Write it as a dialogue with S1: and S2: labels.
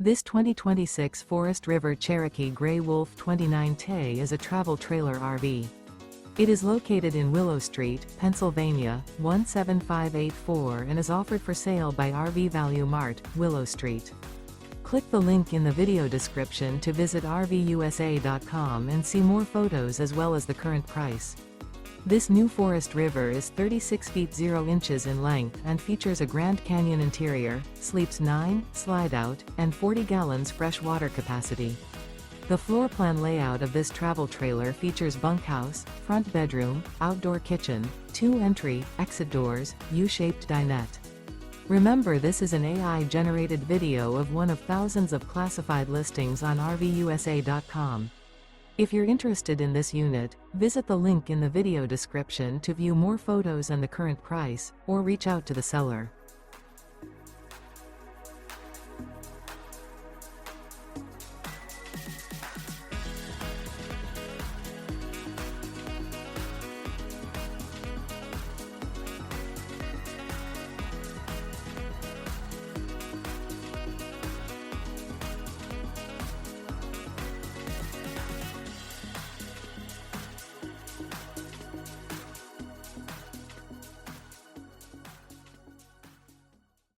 S1: This 2026 Forest River Cherokee Grey Wolf 29T is a travel trailer RV. It is located in Willow Street, Pennsylvania, 17584 and is offered for sale by RV Value Mart, Willow Street. Click the link in the video description to visit RVUSA.com and see more photos as well as the current price. This new Forest River is 36 feet 0 inches in length and features a Grand Canyon interior, sleeps 9, slide-out, and 40 gallons fresh water capacity. The floor plan layout of this travel trailer features bunkhouse, front bedroom, outdoor kitchen, 2 entry, exit doors, U-shaped dinette. Remember, this is an AI-generated video of one of thousands of classified listings on RVUSA.com. If you're interested in this unit, visit the link in the video description to view more photos and the current price, or reach out to the seller.